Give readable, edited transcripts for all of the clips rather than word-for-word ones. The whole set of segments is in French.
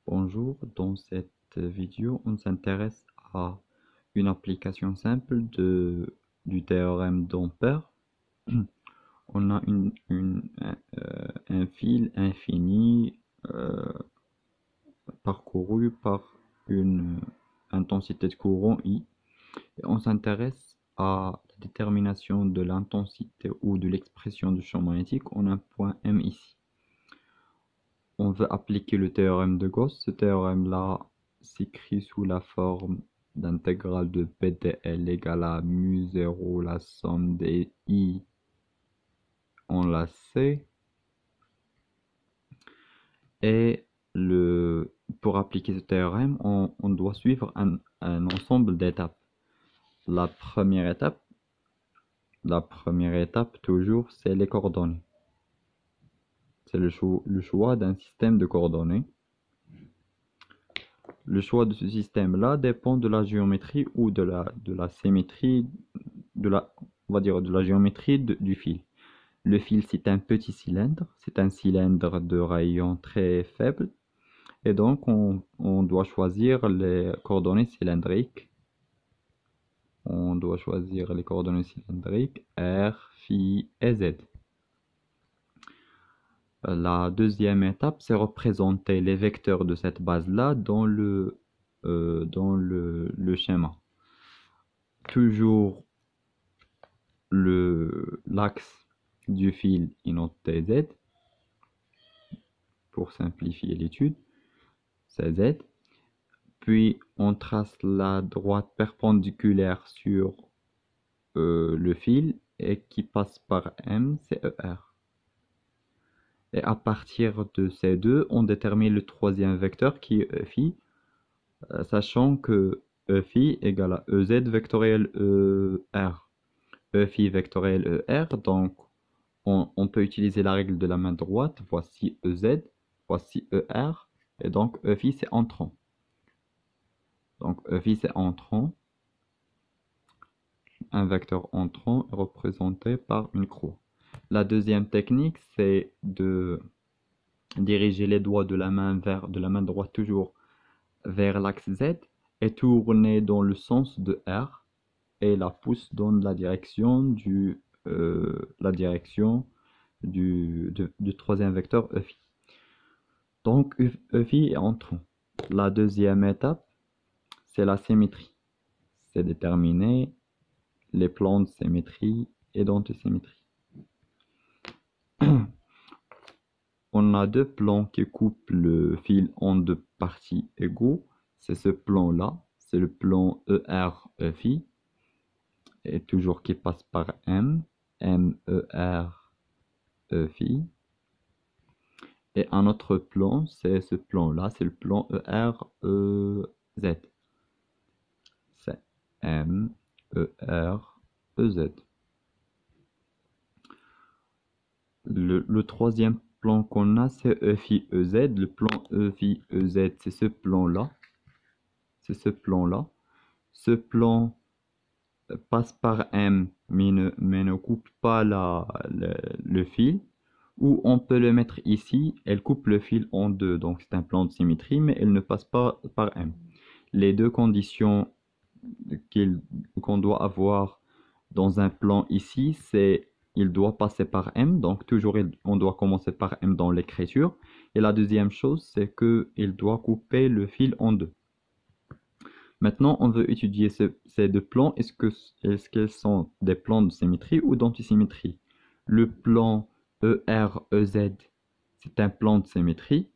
Bonjour, dans cette vidéo, on s'intéresse à une application simple du théorème d'Ampère. On a un fil infini parcouru par une intensité de courant I. Et on s'intéresse à la détermination de l'intensité ou de l'expression du champ magnétique en un point M ici. On veut appliquer le théorème de Gauss. Ce théorème-là s'écrit sous la forme d'intégrale de P dl égale à mu0 la somme des I en la C. Et pour appliquer ce théorème, on doit suivre un ensemble d'étapes. La première étape, toujours, c'est les coordonnées. C'est le choix d'un système de coordonnées. Le choix de ce système-là dépend de la géométrie ou de la symétrie, on va dire de la géométrie du fil. Le fil, c'est un petit cylindre, c'est un cylindre de rayon très faible, et donc on doit choisir les coordonnées cylindriques. On doit choisir les coordonnées cylindriques R, phi et Z. La deuxième étape, c'est représenter les vecteurs de cette base-là dans le schéma. Toujours l'axe du fil est noté Z. Pour simplifier l'étude, c'est Z. Puis on trace la droite perpendiculaire sur le fil et qui passe par M, c'est ER. Et à partir de ces deux, on détermine le troisième vecteur qui est EFI, sachant que EFI égale à EZ vectoriel ER. EFI vectoriel ER, donc on peut utiliser la règle de la main droite. Voici EZ, voici ER, et donc EFI c'est entrant. Donc EFI c'est entrant. Un vecteur entrant est représenté par une croix. La deuxième technique, c'est de diriger les doigts de la main droite toujours vers l'axe Z et tourner dans le sens de R, et la pouce dans la direction du troisième vecteur EFI. Donc EFI est entrant. La deuxième étape, c'est la symétrie. C'est déterminer les plans de symétrie et d'antisymétrie. On a deux plans qui coupent le fil en deux parties égaux. C'est ce plan-là, c'est le plan ER-EFI, et toujours qui passe par M, MER-EFI. Et un autre plan, c'est ce plan-là, c'est le plan ER-EZ. C'est MER-EZ. Le troisième plan qu'on a, c'est EFI-EZ. Le plan EFI-EZ, c'est ce plan-là. C'est ce plan-là. Ce plan passe par M, mais ne coupe pas le fil. Ou on peut le mettre ici, elle coupe le fil en deux. Donc c'est un plan de symétrie, mais elle ne passe pas par M. Les deux conditions qu'on doit avoir dans un plan ici, c'est il doit passer par M, donc toujours on doit commencer par M dans l'écriture. Et la deuxième chose, c'est qu'il doit couper le fil en deux. Maintenant, on veut étudier ces deux plans. Est-ce qu'elles sont des plans de symétrie ou d'antisymétrie? Le plan ER-EZ, c'est un plan de symétrie.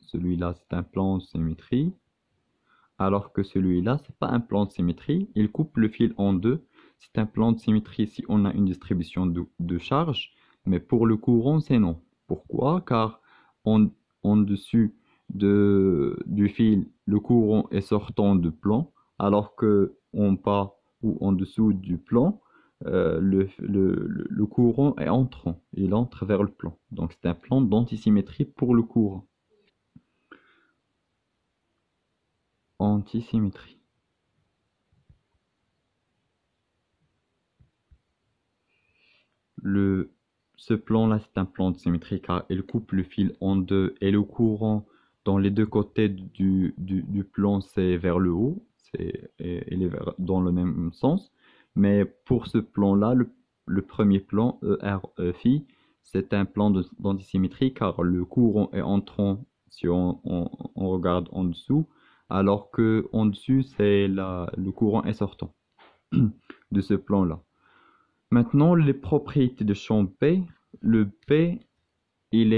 Celui-là, c'est un plan de symétrie. Alors que celui-là, c'est pas un plan de symétrie. Il coupe le fil en deux. C'est un plan de symétrie si on a une distribution de charge. Mais pour le courant, c'est non. Pourquoi? Car en dessus du fil, le courant est sortant du plan, alors que en bas ou en dessous du plan, le courant est entrant. Il entre vers le plan. Donc c'est un plan d'antisymétrie pour le courant. Antisymétrie. ce plan-là, c'est un plan de symétrie car il coupe le fil en deux et le courant dans les deux côtés du plan, c'est vers le haut, il est dans le même sens. Mais pour ce plan-là, le premier plan, ER, c'est un plan d'antisymétrie car le courant est entrant si on regarde en dessous, alors que en dessus, le courant est sortant de ce plan-là. Maintenant, les propriétés de champ P. Le P, il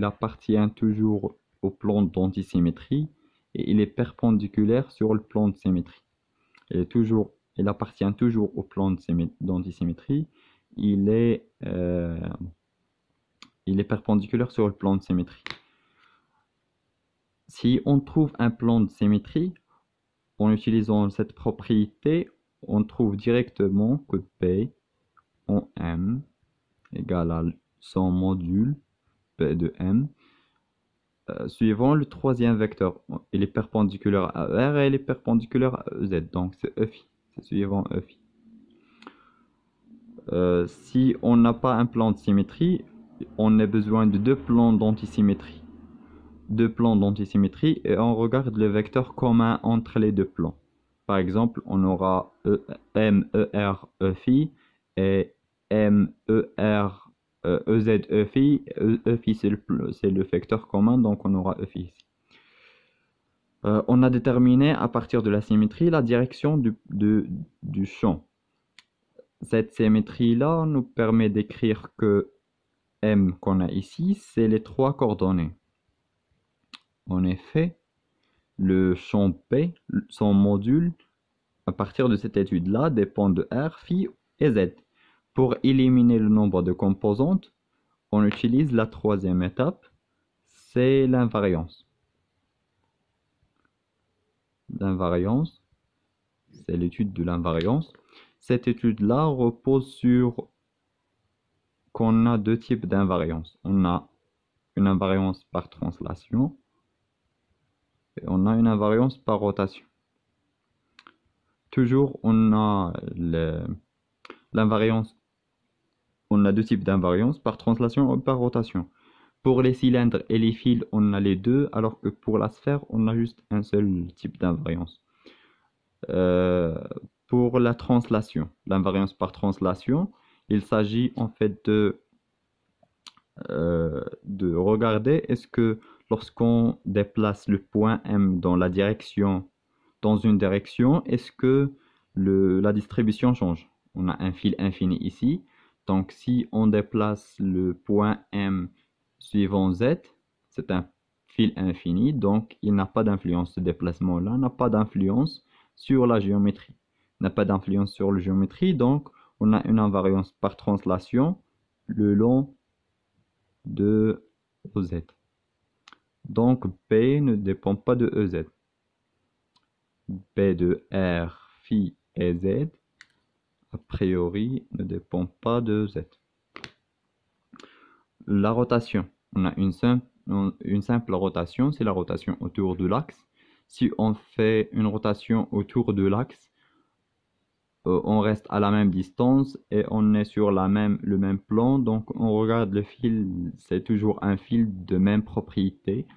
appartient toujours au plan d'antisymétrie et il est perpendiculaire sur le plan de symétrie. Il appartient toujours au plan d'antisymétrie. Il est, il est perpendiculaire sur le plan de symétrie. Si on trouve un plan de symétrie, en utilisant cette propriété, on trouve directement que P en M égale à son module P de M, suivant le troisième vecteur. Il est perpendiculaire à R et il est perpendiculaire à EZ, donc c'est EφI, c'est suivant EfI. Si on n'a pas un plan de symétrie, on a besoin de deux plans d'antisymétrie. Deux plans d'antisymétrie et on regarde le vecteur commun entre les deux plans. Par exemple, on aura MER EφI et MER EZ EfI. EfI c'est le vecteur commun, donc on aura EfI ici. On a déterminé à partir de la symétrie la direction du champ. Cette symétrie-là nous permet d'écrire que M qu'on a ici, c'est les trois coordonnées. En effet, le champ P, son module, à partir de cette étude-là, dépend de R, phi et Z. Pour éliminer le nombre de composantes, on utilise la troisième étape, c'est l'invariance. L'invariance, c'est l'étude de l'invariance. Cette étude-là repose sur qu'on a deux types d'invariance. On a une invariance par translation et on a une invariance par rotation. Toujours, on a l'invariance. On a deux types d'invariance, par translation ou par rotation. Pour les cylindres et les fils, on a les deux, alors que pour la sphère, on a juste un seul type d'invariance. Pour la translation, l'invariance par translation, il s'agit en fait de regarder est-ce que lorsqu'on déplace le point M dans une direction, est-ce que la distribution change? On a un fil infini ici. Donc, si on déplace le point M suivant Z, c'est un fil infini. Donc, il n'a pas d'influence. Ce déplacement-là n'a pas d'influence sur la géométrie. N'a pas d'influence sur la géométrie. Donc, on a une invariance par translation le long de OZ. Donc, P ne dépend pas de EZ. P de R, phi et Z, a priori, ne dépend pas de Z. La rotation. On a une simple rotation, c'est la rotation autour de l'axe. Si on fait une rotation autour de l'axe, on reste à la même distance et on est sur le même plan. Donc, on regarde le fil, c'est toujours un fil de même propriété.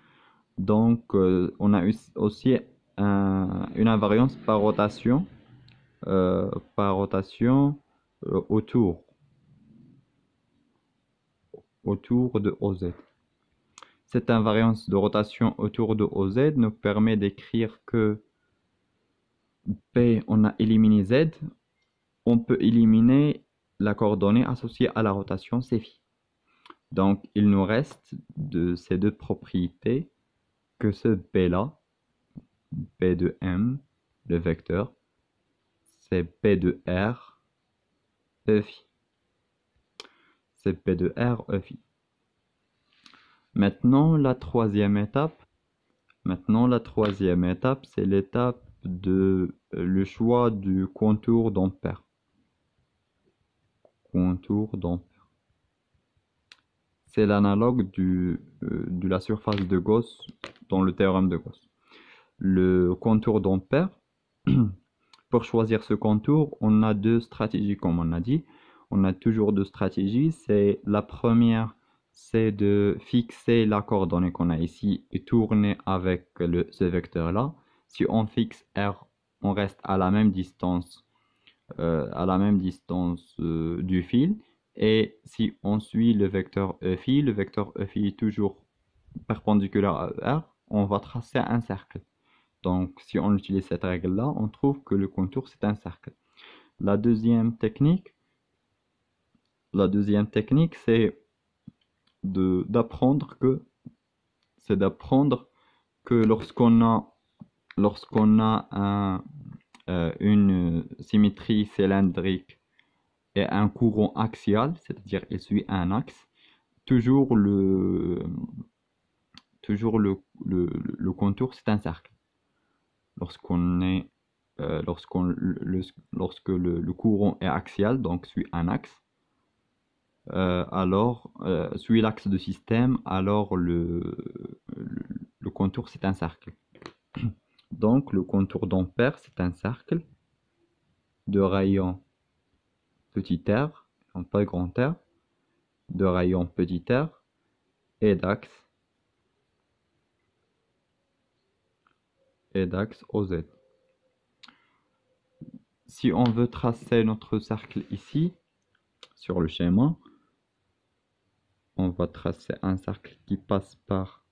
Donc, on a aussi une invariance par rotation, autour de OZ. Cette invariance de rotation autour de OZ nous permet d'écrire que P, on a éliminé Z, on peut éliminer la coordonnée associée à la rotation, c'est phi. Donc, il nous reste de ces deux propriétés que ce P-là, P de M, le vecteur, c'est P de R, E phi. C'est P de R, E phi. Maintenant, la troisième étape, c'est l'étape de le choix du contour d'ampère. Contour d'ampère. C'est l'analogue de la surface de Gauss dans le théorème de Gauss. Le contour d'ampère, pour choisir ce contour, on a deux stratégies comme on a dit. on a toujours deux stratégies. C'est la première, c'est de fixer la coordonnée qu'on a ici et tourner avec ce vecteur-là. Si on fixe R, on reste à la même distance, du fil. Et si on suit le vecteur EFI est toujours perpendiculaire à R, on va tracer un cercle. Donc, si on utilise cette règle-là, on trouve que le contour, c'est un cercle. La deuxième technique, c'est d'apprendre que lorsqu'on a une symétrie cylindrique et un courant axial, c'est-à-dire il suit un axe, toujours le contour, c'est un cercle. Lorsqu'on est, lorsqu'on, le- lorsque le courant est axial, donc suit un axe, alors suit l'axe de système, alors le contour c'est un cercle. Donc le contour d'Ampère c'est un cercle de rayon petit r, non pas grand R, de rayon petit r et d'axe OZ. Si on veut tracer notre cercle ici, sur le schéma, on va tracer un cercle qui passe par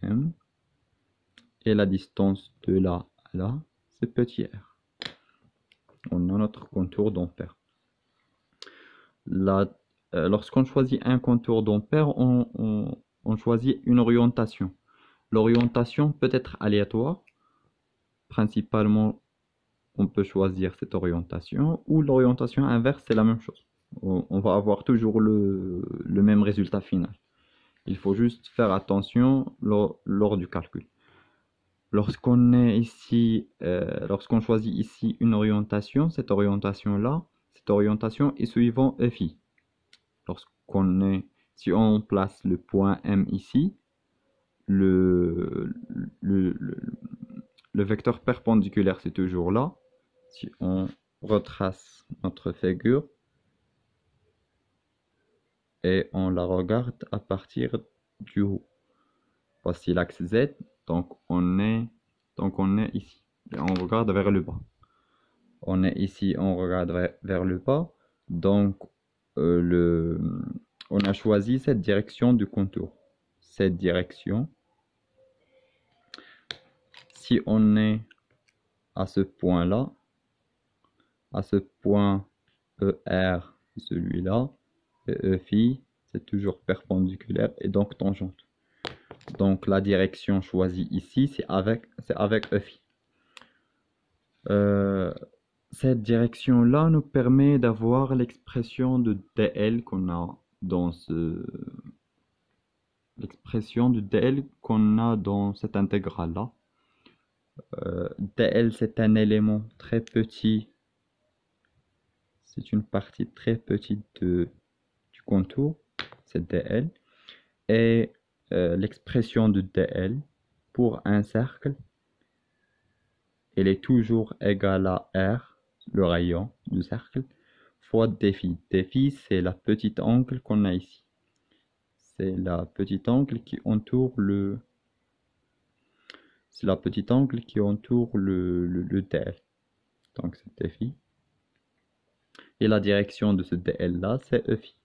M, et la distance de là à là, c'est petit r. On a notre contour d'Ampère. Lorsqu'on choisit un contour d'Ampère, on choisit une orientation. L'orientation peut être aléatoire. Principalement, on peut choisir cette orientation, ou l'orientation inverse, c'est la même chose. On va avoir toujours le même résultat final. Il faut juste faire attention lors du calcul. Lorsqu'on choisit ici une orientation, cette orientation est suivant EFI. Si on place le point M ici, le, le, le, le vecteur perpendiculaire c'est toujours là. Si on retrace notre figure et on la regarde à partir du haut. Voici l'axe Z, donc on est ici. Et on regarde vers le bas. On est ici, on regarde vers le bas. Donc on a choisi cette direction du contour. Cette direction. Si on est à ce point-là, à ce point ER, celui-là, et EFI, c'est toujours perpendiculaire et donc tangente. Donc la direction choisie ici, c'est avec EFI. Cette direction-là nous permet d'avoir l'expression de dl qu'on a dans cette intégrale-là. dl, c'est un élément très petit. C'est une partie très petite du contour, c'est dl. Et l'expression de dl pour un cercle, elle est toujours égale à r, le rayon du cercle, fois dφ. Dφ, c'est la petite angle qu'on a ici. C'est la petite angle qui entoure le dl. Donc c'est dφ. Et la direction de ce dl là, c'est EFI.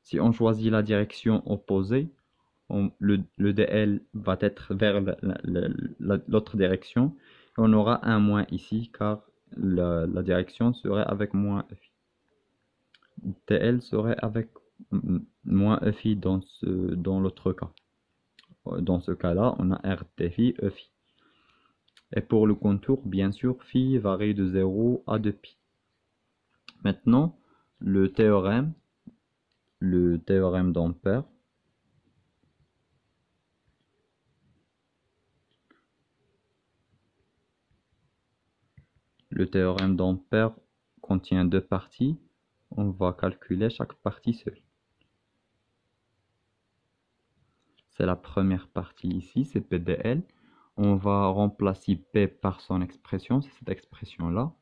Si on choisit la direction opposée, le dl va être vers l'autre direction. Et on aura un moins ici, car la direction serait avec moins EFI. dl serait avec moins EFI dans l'autre cas. Dans ce cas-là, on a R dφ EFI. Et pour le contour, bien sûr, phi varie de 0 à 2π. Maintenant, le théorème d'Ampère. Le théorème d'Ampère contient deux parties. On va calculer chaque partie seule. C'est la première partie ici, c'est PDL. On va remplacer P par son expression, c'est cette expression-là.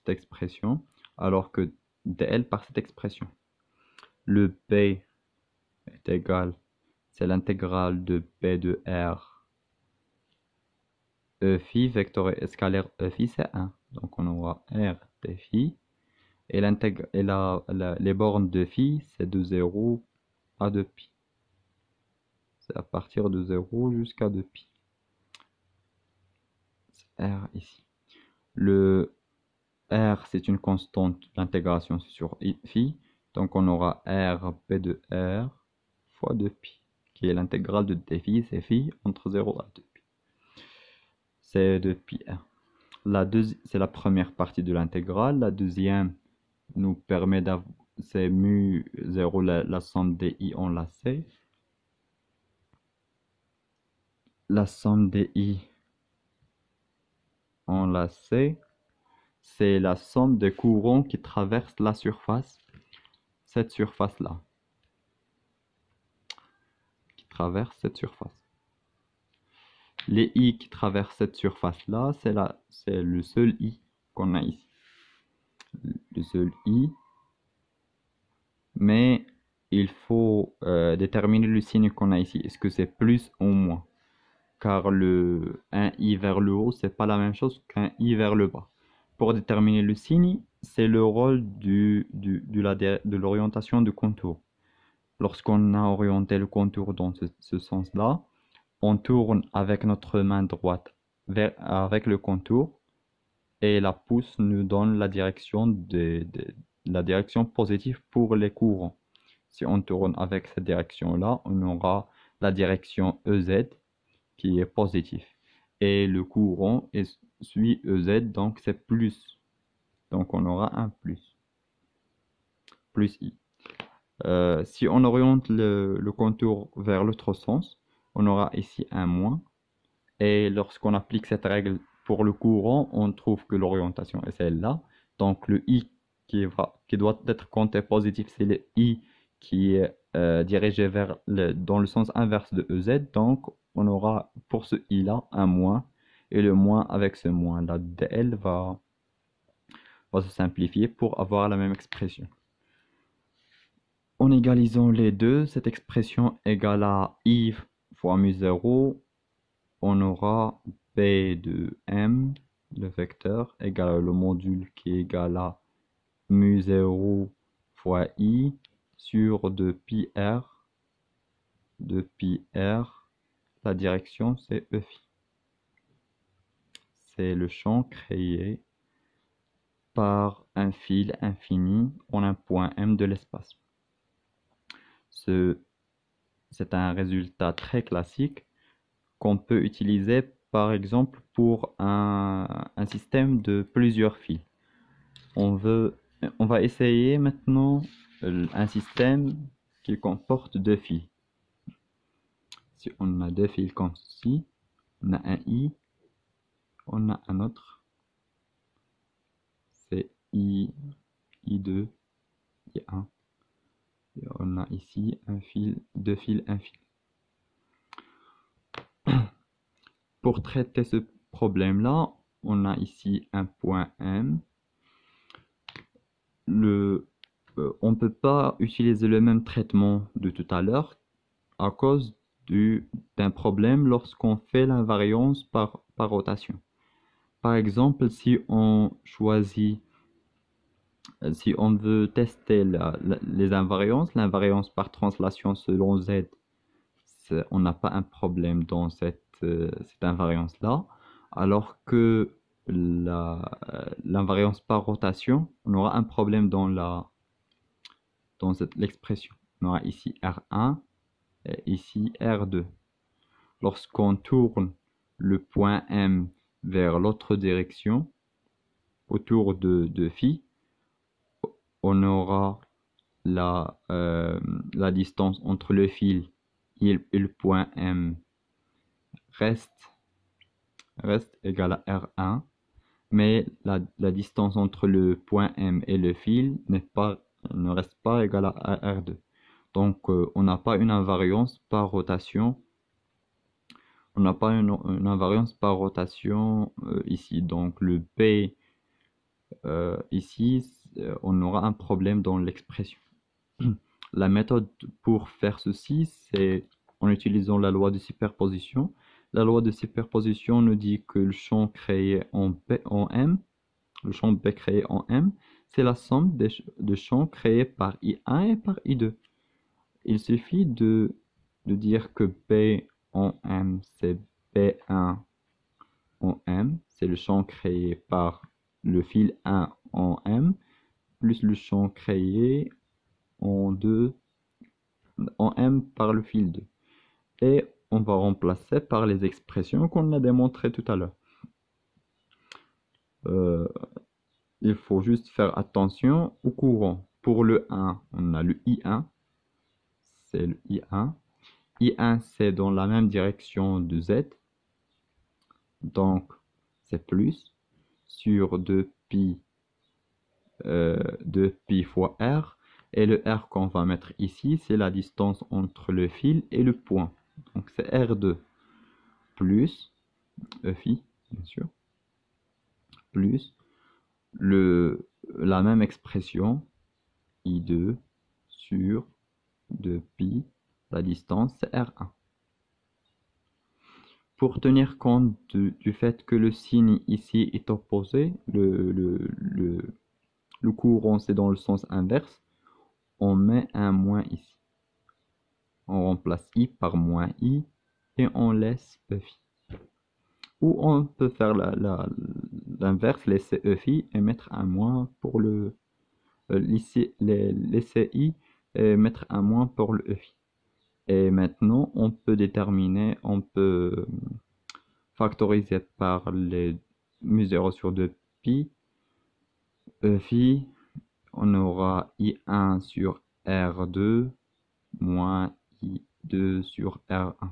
cette expression, alors que dl par cette expression. Le b est égal, c'est l'intégrale de b de r e phi, vecteur et scalaire e phi, c'est 1. Donc on aura r de phi. Et, les bornes de phi, c'est de 0 à 2pi. C'est à partir de 0 jusqu'à 2pi. C'est r ici. Le r, c'est une constante d'intégration sur phi. Donc on aura r p de r fois 2pi, qui est l'intégrale de d phi, c'est phi entre 0 à 2pi. C'est 2pi r. C'est la première partie de l'intégrale. La deuxième nous permet d'avoir, c'est mu 0, la somme des i on la sait. La somme des i, on la sait, c'est la somme des courants qui traversent la surface, cette surface-là, qui traverse cette surface. Les i qui traversent cette surface-là, c'est le seul i qu'on a ici. Le seul i, mais il faut déterminer le signe qu'on a ici. Est-ce que c'est plus ou moins? Car un i vers le haut, c'est pas la même chose qu'un i vers le bas. Pour déterminer le signe, c'est le rôle de l'orientation du contour. Lorsqu'on a orienté le contour dans ce sens-là, on tourne avec notre main droite avec le contour et la pouce nous donne la direction, la direction positive pour les courants. Si on tourne avec cette direction-là, on aura la direction EZ qui est positif. Et le courant suit EZ, donc c'est plus. Donc on aura un plus. Plus I. Si on oriente le contour vers l'autre sens, on aura ici un moins. Et lorsqu'on applique cette règle pour le courant, on trouve que l'orientation est celle-là. Donc le I qui doit être compté positif, c'est le I qui est dirigé dans le sens inverse de EZ. Donc on aura pour ce I-là un moins. Et le moins avec ce moins, la dl va se simplifier pour avoir la même expression. En égalisant les deux, cette expression égale à I fois mu0, on aura B de M, le vecteur, égale à le module qui est égal à mu0 fois I sur 2πr. La direction c'est E phi. C'est le champ créé par un fil infini en un point M de l'espace. C'est un résultat très classique qu'on peut utiliser par exemple pour un système de plusieurs fils. On va essayer maintenant un système qui comporte deux fils. Si on a deux fils comme ceci, on a un I, on a un autre, c'est I2, I1. Et on a ici deux fils infinis. Pour traiter ce problème-là, on a ici un point M. On ne peut pas utiliser le même traitement de tout à l'heure à cause d'un problème lorsqu'on fait l'invariance par rotation. Par exemple, si on veut tester les invariances, l'invariance par translation selon Z, on n'a pas un problème dans cette invariance-là, alors que l'invariance par rotation, on aura un problème dans l'expression. On aura ici R1 et ici R2. Lorsqu'on tourne le point M vers l'autre direction, autour de phi, on aura la distance entre le fil et le point M reste égale à R1, mais la distance entre le point M et le fil ne reste pas égale à R2. Donc on n'a pas une invariance par rotation. On n'a pas une invariance par rotation ici. Donc le B ici, on aura un problème dans l'expression. La méthode pour faire ceci, c'est en utilisant la loi de superposition. La loi de superposition nous dit que le champ créé en M, le champ B créé en M, c'est la somme de champs créés par I1 et par I2. Il suffit de dire que B en M, c'est B1 en M, c'est le champ créé par le fil 1 en M, plus le champ créé en 2 en M par le fil 2. Et on va remplacer par les expressions qu'on a démontrées tout à l'heure. Il faut juste faire attention au courant. Pour le 1, on a le I1, c'est le I1. I1, c'est dans la même direction de Z, donc c'est plus, sur 2pi fois R. Et le R qu'on va mettre ici, c'est la distance entre le fil et le point. Donc c'est R2 plus EFI, bien sûr, plus la même expression, I2 sur 2pi, la distance c'est R1. Pour tenir compte du fait que le signe ici est opposé, le courant c'est dans le sens inverse, on met un moins ici. On remplace I par moins I et on laisse EFI. Ou on peut faire l'inverse, laisser EFI et mettre un moins pour laisser I et mettre un moins pour le EFI. Et maintenant, on peut déterminer, on peut factoriser par les mu0 sur 2pi. EFI, on aura I1 sur R2 moins I2 sur R1.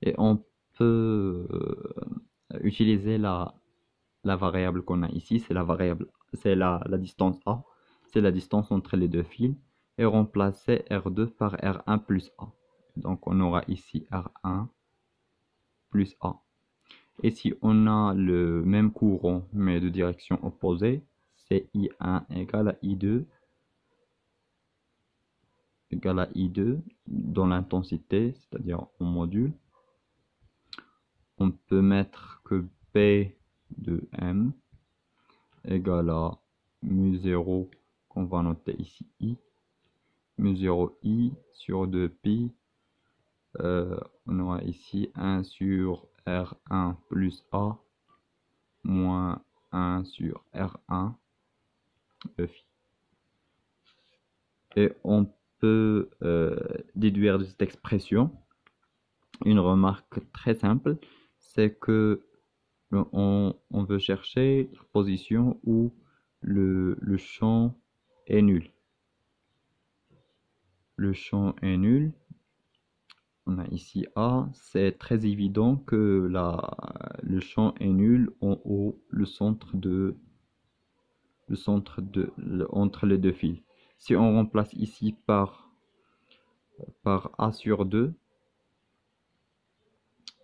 Et on peut utiliser la variable qu'on a ici, c'est la variable, c'est la distance A, c'est la distance entre les deux fils, et remplacer R2 par R1 plus A. Donc on aura ici R1 plus A. Et si on a le même courant mais de direction opposée, c'est I1 égale à I2 dans l'intensité, c'est-à-dire en module. On peut mettre que P de M égale à mu0 qu'on va noter ici I, mu0 I sur 2pi, on aura ici 1 sur R1 plus A moins 1 sur R1 phi. Et on peut déduire de cette expression une remarque très simple, c'est que on veut chercher la position où le champ est nul. Le champ est nul. On a ici A. C'est très évident que le champ est nul en haut, entre les deux fils. Si on remplace ici par A sur 2,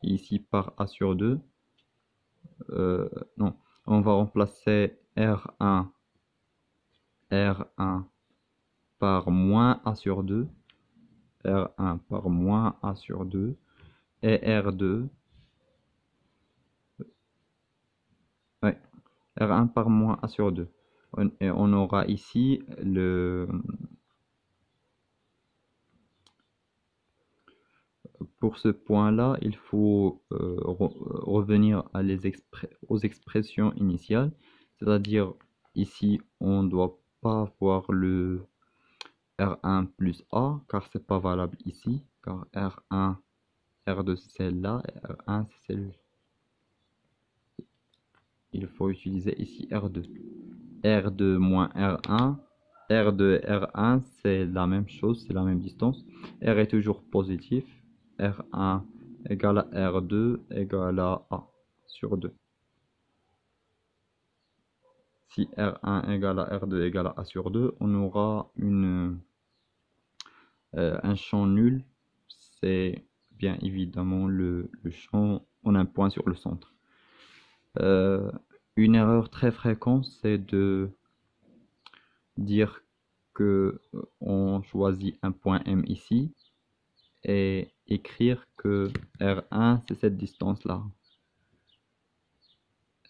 ici par A sur 2, non, on va remplacer R1 par moins A sur 2, R1 par moins A sur 2, et R2, ouais, R1 par moins A sur 2. Et on aura ici pour ce point-là, il faut revenir aux expressions initiales, c'est-à-dire ici, on ne doit pas avoir le R1 plus A, car c'est pas valable ici, car R1, R2 c'est celle-là, et R1 c'est celle-là. Il faut utiliser ici R2. R2 moins R1, R2 et R1 c'est la même chose, c'est la même distance. R est toujours positif, R1 égale à R2 égale à A sur 2. Si R1 égale à R2 égale à A sur 2, on aura un champ nul. C'est bien évidemment le champ, on a un point sur le centre. Une erreur très fréquente, c'est de dire que on choisit un point M ici et écrire que R1 c'est cette distance-là.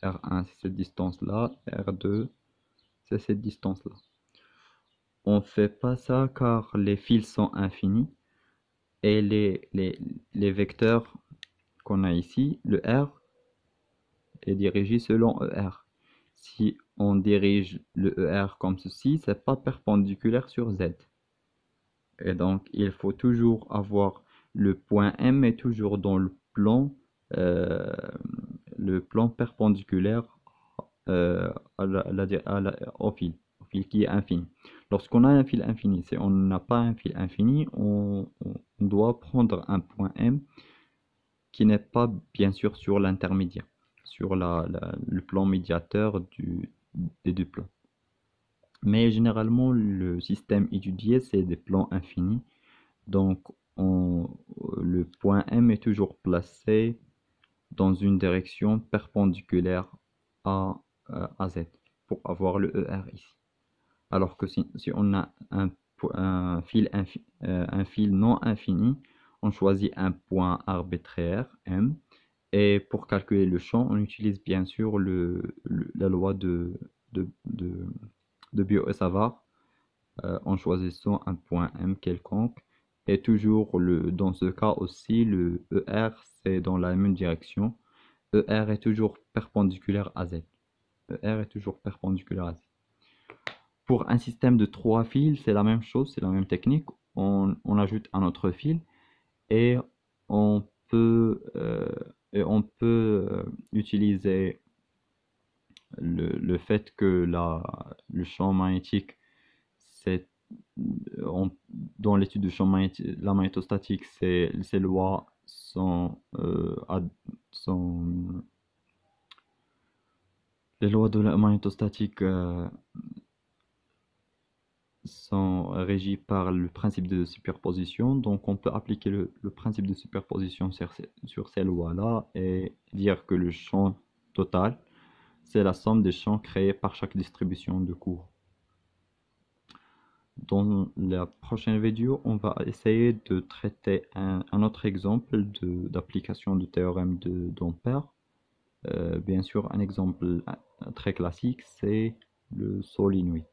R1 c'est cette distance-là, R2 c'est cette distance-là. On fait pas ça car les fils sont infinis et les vecteurs qu'on a ici, le R est dirigé selon ER. Si on dirige le ER comme ceci, c'est pas perpendiculaire sur Z. Et donc, il faut toujours avoir le point M est toujours dans euh, le plan perpendiculaire au fil qui est infini. Lorsqu'on a un fil infini, si on n'a pas un fil infini, on doit prendre un point M qui n'est pas bien sûr sur l'intermédiaire, sur le plan médiateur des deux plans. Mais généralement, le système étudié, c'est des plans infinis. Donc, le point M est toujours placé dans une direction perpendiculaire à Z pour avoir le ER ici. Alors que si on a un un fil non infini, on choisit un point arbitraire, M, et pour calculer le champ, on utilise bien sûr la loi de Biot et Savart en choisissant un point M quelconque. Et toujours, dans ce cas aussi, le ER, c'est dans la même direction. ER est toujours perpendiculaire à Z. ER est toujours perpendiculaire à Z. Pour un système de 3 fils, c'est la même chose, c'est la même technique. On ajoute un autre fil et on peut, utiliser le fait que le champ magnétique, c'est, dans l'étude du champ magnétique, la magnétostatique, ces lois sont les lois de la magnétostatique sont régies par le principe de superposition. Donc, on peut appliquer le principe de superposition sur ces lois-là et dire que le champ total, c'est la somme des champs créés par chaque distribution de cours. Dans la prochaine vidéo, on va essayer de traiter un autre exemple d'application du théorème d'Ampère. Bien sûr, un exemple très classique, c'est le solénoïde.